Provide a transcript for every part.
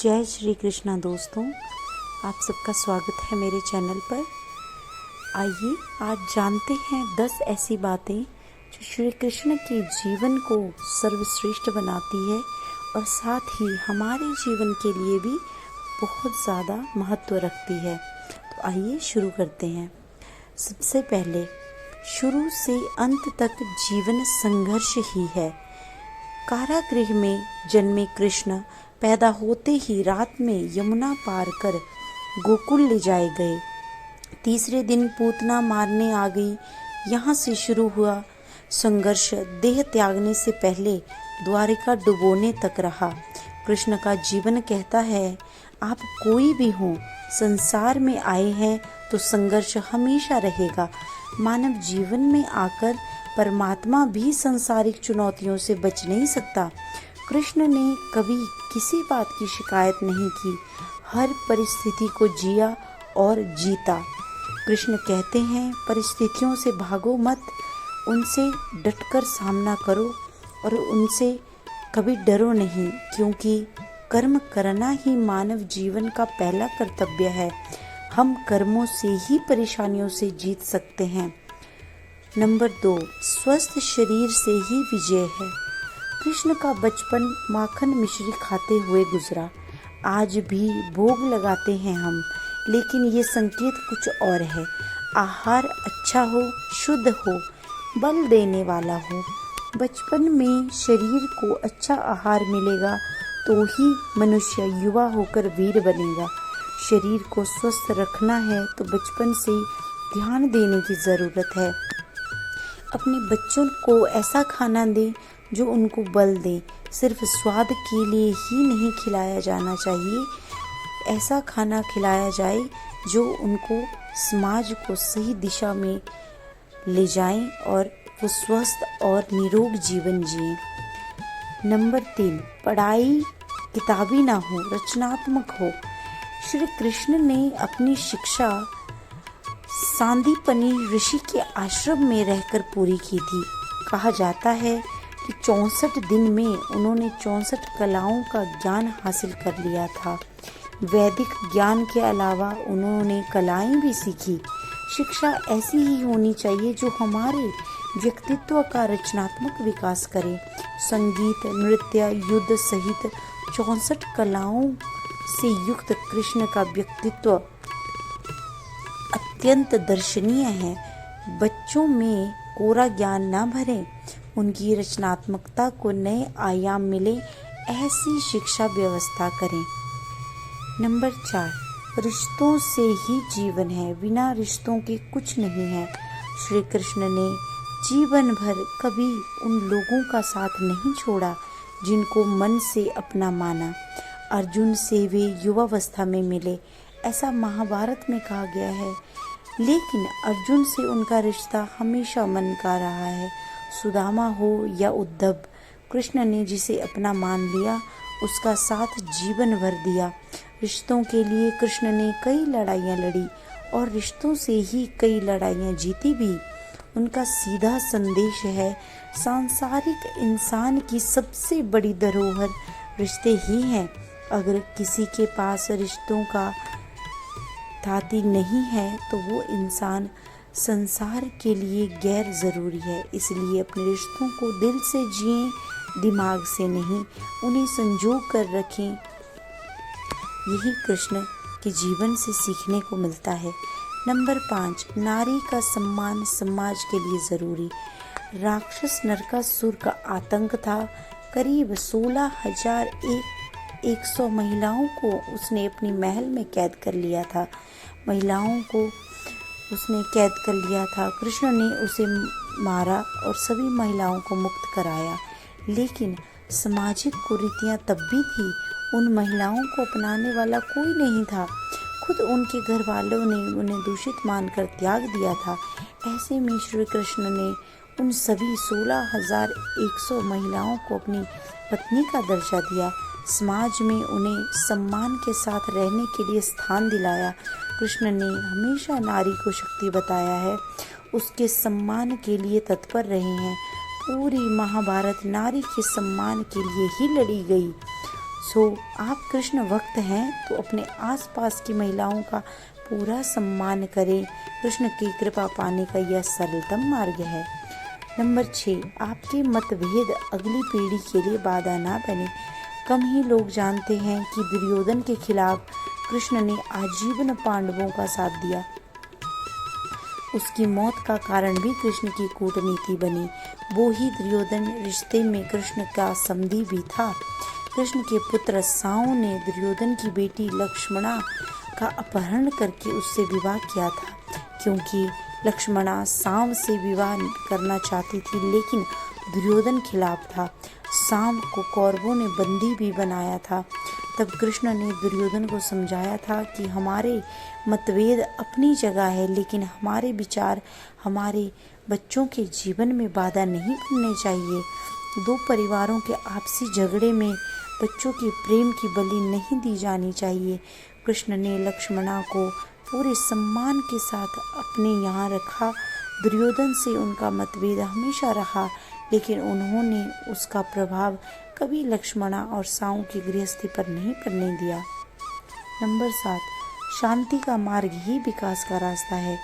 जय श्री कृष्णा दोस्तों, आप सबका स्वागत है मेरे चैनल पर। आइए आज जानते हैं 10 ऐसी बातें जो श्री कृष्ण के जीवन को सर्वश्रेष्ठ बनाती है और साथ ही हमारे जीवन के लिए भी बहुत ज़्यादा महत्व रखती है। तो आइए शुरू करते हैं। सबसे पहले, शुरू से अंत तक जीवन संघर्ष ही है। कारागृह में जन्मे कृष्ण पैदा होते ही रात में यमुना पार कर गोकुल ले जाए गए। तीसरे दिन पूतना मारने आ गई। यहाँ से शुरू हुआ संघर्ष देह त्यागने से पहले द्वारिका डुबोने तक रहा। कृष्ण का जीवन कहता है, आप कोई भी हो, संसार में आए हैं तो संघर्ष हमेशा रहेगा। मानव जीवन में आकर परमात्मा भी सांसारिक चुनौतियों से बच नहीं सकता। कृष्ण ने कभी किसी बात की शिकायत नहीं की, हर परिस्थिति को जिया और जीता। कृष्ण कहते हैं, परिस्थितियों से भागो मत, उनसे डटकर सामना करो और उनसे कभी डरो नहीं, क्योंकि कर्म करना ही मानव जीवन का पहला कर्तव्य है। हम कर्मों से ही परेशानियों से जीत सकते हैं। नंबर 2, स्वस्थ शरीर से ही विजय है। कृष्ण का बचपन माखन मिश्री खाते हुए गुजरा। आज भी भोग लगाते हैं हम, लेकिन ये संकेत कुछ और है। आहार अच्छा हो, शुद्ध हो, बल देने वाला हो। बचपन में शरीर को अच्छा आहार मिलेगा तो ही मनुष्य युवा होकर वीर बनेगा। शरीर को स्वस्थ रखना है तो बचपन से ध्यान देने की ज़रूरत है। अपने बच्चों को ऐसा खाना दें जो उनको बल दे। सिर्फ स्वाद के लिए ही नहीं खिलाया जाना चाहिए। ऐसा खाना खिलाया जाए जो उनको समाज को सही दिशा में ले जाए और वो स्वस्थ और निरोग जीवन जिए। नंबर 3, पढ़ाई किताबी ना हो, रचनात्मक हो। श्री कृष्ण ने अपनी शिक्षा सांदीपनी ऋषि के आश्रम में रहकर पूरी की थी। कहा जाता है कि 64 दिन में उन्होंने 64 कलाओं का ज्ञान हासिल कर लिया था। वैदिक ज्ञान के अलावा उन्होंने कलाएं भी सीखी। शिक्षा ऐसी ही होनी चाहिए जो हमारे व्यक्तित्व का रचनात्मक विकास करे। संगीत, नृत्य, युद्ध सहित 64 कलाओं से युक्त कृष्ण का व्यक्तित्व अत्यंत दर्शनीय है। बच्चों में कोरा ज्ञान न भरें, उनकी रचनात्मकता को नए आयाम मिले, ऐसी शिक्षा व्यवस्था करें। नंबर 4, रिश्तों से ही जीवन है, बिना रिश्तों के कुछ नहीं है। श्री कृष्ण ने जीवन भर कभी उन लोगों का साथ नहीं छोड़ा जिनको मन से अपना माना। अर्जुन से वे युवावस्था में मिले, ऐसा महाभारत में कहा गया है, लेकिन अर्जुन से उनका रिश्ता हमेशा मन का रहा है। सुदामा हो या उद्धव, कृष्ण ने जिसे अपना मान लिया उसका साथ जीवन भर दिया। रिश्तों के लिए कृष्ण ने कई लड़ाइयाँ लड़ी और रिश्तों से ही कई लड़ाइयाँ जीती भी। उनका सीधा संदेश है, सांसारिक इंसान की सबसे बड़ी धरोहर रिश्ते ही हैं। अगर किसी के पास रिश्तों का ताती नहीं है तो वो इंसान संसार के लिए गैर ज़रूरी है। इसलिए अपने रिश्तों को दिल से जिएं, दिमाग से नहीं। उन्हें संजो कर रखें। यही कृष्ण के जीवन से सीखने को मिलता है। नंबर 5, नारी का सम्मान समाज के लिए ज़रूरी। राक्षस नरकासुर का आतंक था। करीब 16,100 महिलाओं को उसने अपनी महल में कैद कर लिया था। महिलाओं को उसने कैद कर लिया था। कृष्ण ने उसे मारा और सभी महिलाओं को मुक्त कराया, लेकिन सामाजिक कुरीतियां तब भी थी। उन महिलाओं को अपनाने वाला कोई नहीं था। खुद उनके घर वालों ने उन्हें दूषित मानकर त्याग दिया था। ऐसे में श्री कृष्ण ने उन सभी 16,100 महिलाओं को अपनी पत्नी का दर्जा दिया। समाज में उन्हें सम्मान के साथ रहने के लिए स्थान दिलाया। कृष्ण ने हमेशा नारी को शक्ति बताया है, उसके सम्मान के लिए तत्पर रहे हैं। पूरी महाभारत नारी के सम्मान के लिए ही लड़ी गई। सो आप कृष्ण भक्त हैं तो अपने आसपास की महिलाओं का पूरा सम्मान करें। कृष्ण की कृपा पाने का यह सरलतम मार्ग है। नंबर 6, आपके मतभेद अगली पीढ़ी के लिए बाधा ना बने। कम ही लोग जानते हैं कि दुर्योधन के खिलाफ कृष्ण ने आजीवन पांडवों का साथ दिया। उसकी मौत का कारण भी कृष्ण की कूटनीति बनी। वो ही दुर्योधन रिश्ते में कृष्ण का समधी भी था। कृष्ण के पुत्र साउ ने दुर्योधन की बेटी लक्ष्मणा का अपहरण करके उससे विवाह किया था, क्योंकि लक्ष्मणा साव से विवाह करना चाहती थी, लेकिन दुर्योधन खिलाफ था। साव को कौरवों ने बंदी भी बनाया था। तब कृष्ण ने दुर्योधन को समझाया था कि हमारे मतभेद अपनी जगह है, लेकिन हमारे विचार हमारे बच्चों के जीवन में बाधा नहीं बनने चाहिए। दो परिवारों के आपसी झगड़े में बच्चों के प्रेम की बलि नहीं दी जानी चाहिए। कृष्ण ने लक्ष्मणा को पूरे सम्मान के साथ अपने यहाँ रखा। दुर्योधन से उनका मतभेद हमेशा रहा, लेकिन उन्होंने उसका प्रभाव कभी लक्ष्मणा और साउ की गृहस्थी पर नहीं पड़ने दिया। नंबर 7, शांति का मार्ग ही विकास का रास्ता है।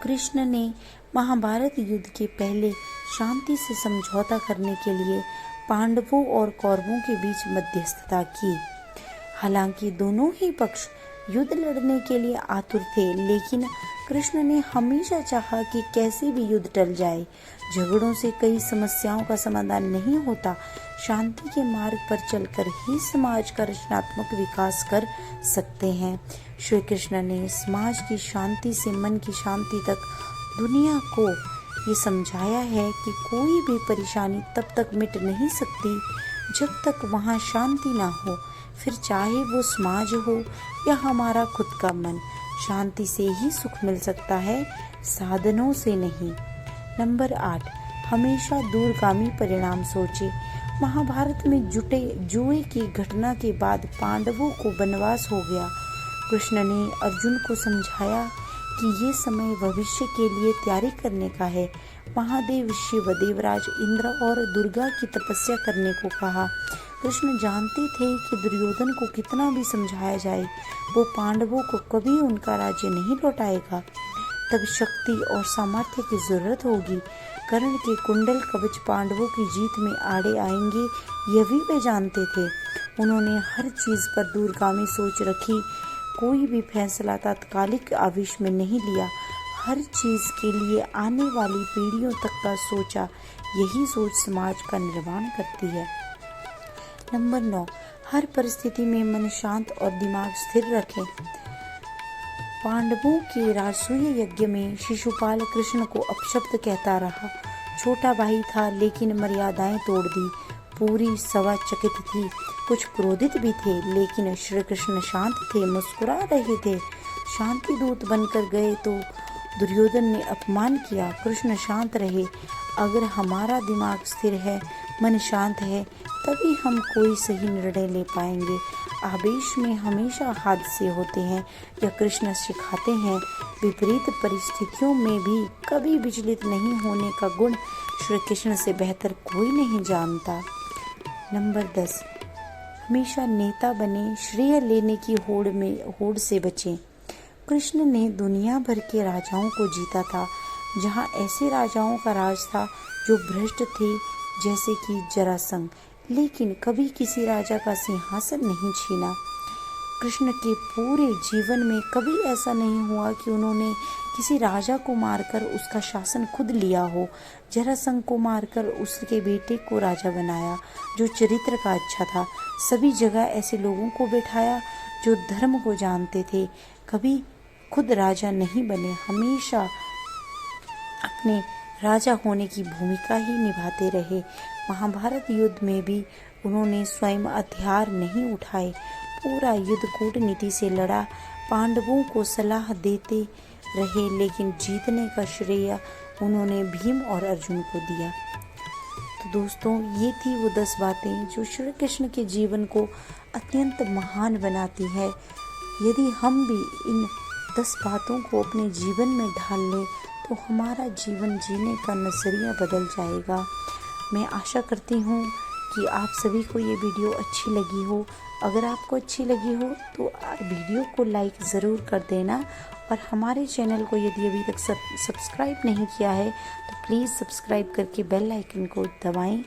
कृष्ण ने महाभारत युद्ध के पहले शांति से समझौता करने के लिए पांडवों और कौरवों के बीच मध्यस्थता की। हालांकि दोनों ही पक्ष युद्ध लड़ने के लिए आतुर थे, लेकिन कृष्ण ने हमेशा चाहा कि कैसे भी युद्ध टल जाए। झगड़ों से कई समस्याओं का समाधान नहीं होता। शांति के मार्ग पर चलकर ही समाज का रचनात्मक विकास कर सकते हैं। श्री कृष्ण ने समाज की शांति से मन की शांति तक दुनिया को ये समझाया है कि कोई भी परेशानी तब तक मिट नहीं सकती जब तक वहाँ शांति ना हो, फिर चाहे वो समाज हो या हमारा खुद का मन। शांति से ही सुख मिल सकता है, साधनों से नहीं। नंबर 8, हमेशा दूरगामी परिणाम सोचे। महाभारत में जुए की घटना के बाद पांडवों को वनवास हो गया। कृष्ण ने अर्जुन को समझाया कि ये समय भविष्य के लिए तैयारी करने का है। महादेव शिव, देवराज इंद्र और दुर्गा की तपस्या करने को कहा। कृष्ण जानते थे कि दुर्योधन को कितना भी समझाया जाए, वो पांडवों को कभी उनका राज्य नहीं लौटाएगा। तब शक्ति और सामर्थ्य की जरूरत होगी। कर्ण के कुंडल कवच पांडवों की जीत में आड़े आएंगे, यह भी वे जानते थे। उन्होंने हर चीज पर दूरगामी सोच रखी। कोई भी फैसला तात्कालिक आवेश में नहीं लिया। हर चीज के लिए आने वाली पीढ़ियों तक का सोचा। यही सोच समाज का निर्माण करती है। नंबर 9, हर परिस्थिति में मन शांत और दिमाग स्थिर रखें। पांडवों के राजसूय यज्ञ में शिशुपाल कृष्ण को अपशब्द कहता रहा। छोटा भाई था, लेकिन मर्यादाएं तोड़ दी। पूरी सभा चकित थी, कुछ क्रोधित भी थे, लेकिन श्री कृष्ण शांत थे, मुस्कुरा रहे थे। शांति दूत बनकर गए तो दुर्योधन ने अपमान किया। कृष्ण शांत रहे। अगर हमारा दिमाग स्थिर है, मन शांत है, तभी हम कोई सही निर्णय ले पाएंगे। आवेश में हमेशा हादसे होते हैं, यह कृष्ण सिखाते हैं। विपरीत परिस्थितियों में भी कभी विचलित नहीं होने का गुण श्री कृष्ण से बेहतर कोई नहीं जानता। नंबर 10, हमेशा नेता बने, श्रेय लेने की होड़ से बचें। कृष्ण ने दुनिया भर के राजाओं को जीता था। जहाँ ऐसे राजाओं का राज था जो भ्रष्ट थे, जैसे कि जरासंध, लेकिन कभी किसी राजा का सिंहासन नहीं छीना। कृष्ण के पूरे जीवन में कभी ऐसा नहीं हुआ कि उन्होंने किसी राजा को मारकर उसका शासन खुद लिया हो। जरासंध को मारकर उसके बेटे को राजा बनाया, जो चरित्र का अच्छा था। सभी जगह ऐसे लोगों को बैठाया जो धर्म को जानते थे। कभी खुद राजा नहीं बने, हमेशा अपने राजा होने की भूमिका ही निभाते रहे। महाभारत युद्ध में भी उन्होंने स्वयं हथियार नहीं उठाए, पूरा युद्ध कूटनीति से लड़ा। पांडवों को सलाह देते रहे, लेकिन जीतने का श्रेय उन्होंने भीम और अर्जुन को दिया। तो दोस्तों, ये थी वो 10 बातें जो श्री कृष्ण के जीवन को अत्यंत महान बनाती है। यदि हम भी इन 10 बातों को अपने जीवन में ढाल लें तो हमारा जीवन जीने का नजरिया बदल जाएगा। मैं आशा करती हूँ कि आप सभी को ये वीडियो अच्छी लगी हो। अगर आपको अच्छी लगी हो तो वीडियो को लाइक ज़रूर कर देना, और हमारे चैनल को यदि अभी तक सब्सक्राइब नहीं किया है तो प्लीज़ सब्सक्राइब करके बेल आइकन को दबाएं।